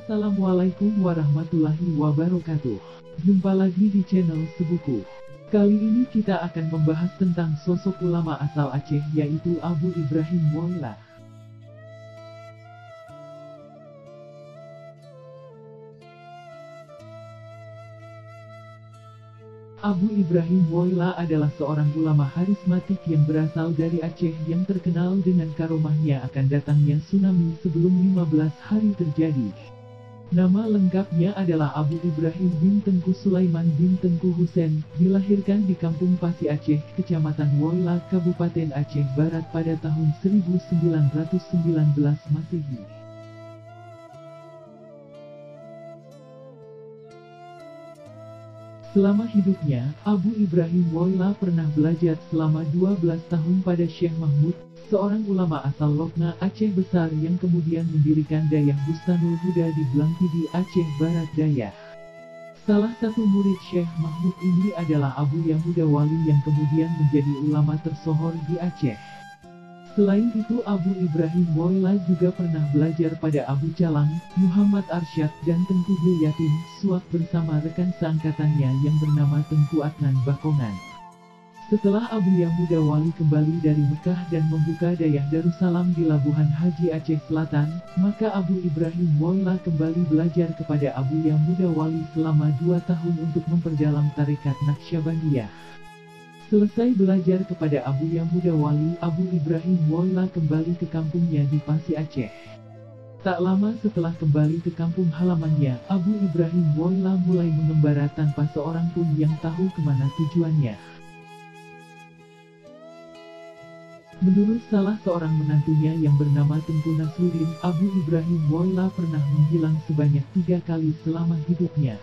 Assalamualaikum warahmatullahi wabarakatuh. Jumpa lagi di channel Sebuku. Kali ini kita akan membahas tentang sosok ulama asal Aceh yaitu Abu Ibrahim Moilla. Abu Ibrahim Moilla adalah seorang ulama harismatik yang berasal dari Aceh yang terkenal dengan karomahnya akan datangnya tsunami sebelum 15 hari terjadi. Nama lengkapnya adalah Abu Ibrahim bin Tengku Sulaiman bin Tengku Husein, dilahirkan di Kampung Pasi Aceh, Kecamatan Moilla, Kabupaten Aceh Barat pada tahun 1919 Masehi. Selama hidupnya, Abu Ibrahim Moilla pernah belajar selama 12 tahun pada Syekh Mahmud, seorang ulama asal Lokna Aceh Besar yang kemudian mendirikan Dayah Bustanul Huda di Blangpidi Aceh Barat Daya. Salah satu murid Syekh Mahmud ini adalah Abu Yahuda Wali yang kemudian menjadi ulama tersohor di Aceh. Selain itu Abu Ibrahim Moilla juga pernah belajar pada Abu Calang, Muhammad Arsyad dan Tengku Hilyatin Suak bersama rekan seangkatannya yang bernama Tengku Adnan Bakongan. Setelah Abu Yahuda Wali kembali dari Mekah dan membuka Dayah Darussalam di Labuhan Haji Aceh Selatan, maka Abu Ibrahim Moilla kembali belajar kepada Abu Yahuda Wali selama 2 tahun untuk memperdalam tarekat Naqsyabandiyah. Selesai belajar kepada Abu Yahuda Wali, Abu Ibrahim Moilla kembali ke kampungnya di Pasi Aceh. Tak lama setelah kembali ke kampung halamannya, Abu Ibrahim Moilla mulai mengembara tanpa seorang pun yang tahu kemana tujuannya. Menurut salah seorang menantunya yang bernama Tengku Nasruddin, Abu Ibrahim Moilla pernah menghilang sebanyak 3 kali selama hidupnya.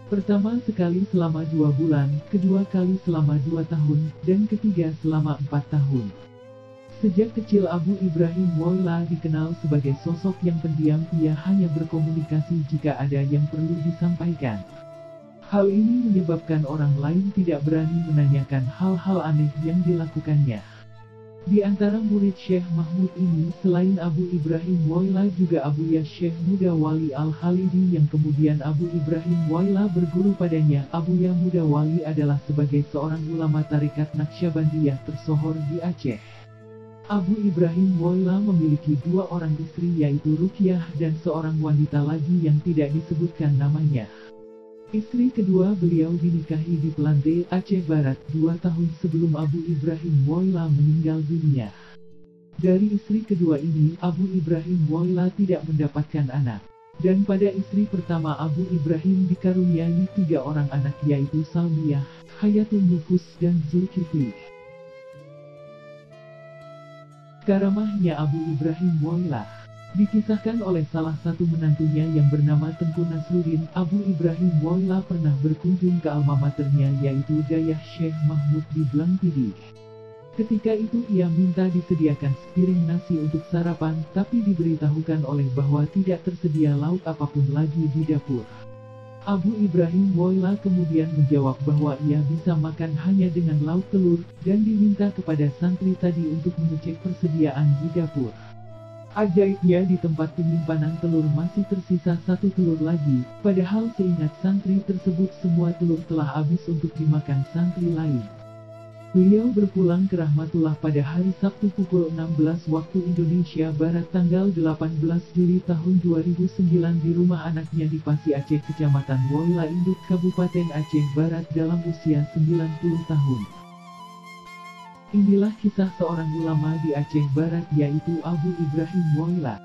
Pertama sekali selama 2 bulan, kedua kali selama 2 tahun, dan ketiga selama 4 tahun. Sejak kecil Abu Ibrahim Moilla dikenal sebagai sosok yang pendiam, ia hanya berkomunikasi jika ada yang perlu disampaikan. Hal ini menyebabkan orang lain tidak berani menanyakan hal-hal aneh yang dilakukannya. Di antara murid Syekh Mahmud ini, selain Abu Ibrahim Moilla juga Abu Ya Syekh Muda Wali Al-Khalidi yang kemudian Abu Ibrahim Moilla berguru padanya. Abu Ya Muda Wali adalah sebagai seorang ulama tarekat Naqsyabandiyah tersohor di Aceh. Abu Ibrahim Moilla memiliki 2 orang istri yaitu Ruqyah dan seorang wanita lagi yang tidak disebutkan namanya. Istri kedua beliau dinikahi di Pelante, Aceh Barat, 2 tahun sebelum Abu Ibrahim Moilla meninggal dunia. Dari istri kedua ini, Abu Ibrahim Moilla tidak mendapatkan anak. Dan pada istri pertama Abu Ibrahim dikaruniai 3 orang anak yaitu Salmiyah, Hayatun Nufus dan Zulkifli. Karamahnya Abu Ibrahim Moilla dikisahkan oleh salah satu menantunya yang bernama Tengku Nasruddin. Abu Ibrahim Moilla pernah berkunjung ke alma maternya yaitu Dayah Syekh Mahmud di Blangpidi. Ketika itu ia minta disediakan sepiring nasi untuk sarapan, tapi diberitahukan oleh bahwa tidak tersedia lauk apapun lagi di dapur. Abu Ibrahim Moilla kemudian menjawab bahwa ia bisa makan hanya dengan lauk telur, dan diminta kepada santri tadi untuk mengecek persediaan di dapur. Ajaibnya di tempat penyimpanan telur masih tersisa 1 telur lagi, padahal seingat santri tersebut semua telur telah habis untuk dimakan santri lain. Beliau berpulang ke Rahmatullah pada hari Sabtu pukul 16 waktu Indonesia Barat tanggal 18 Juli tahun 2009 di rumah anaknya di Pasi Aceh, Kecamatan Moilla Induk, Kabupaten Aceh Barat dalam usia 90 tahun. Inilah kisah seorang ulama di Aceh Barat yaitu Abu Ibrahim Moilla.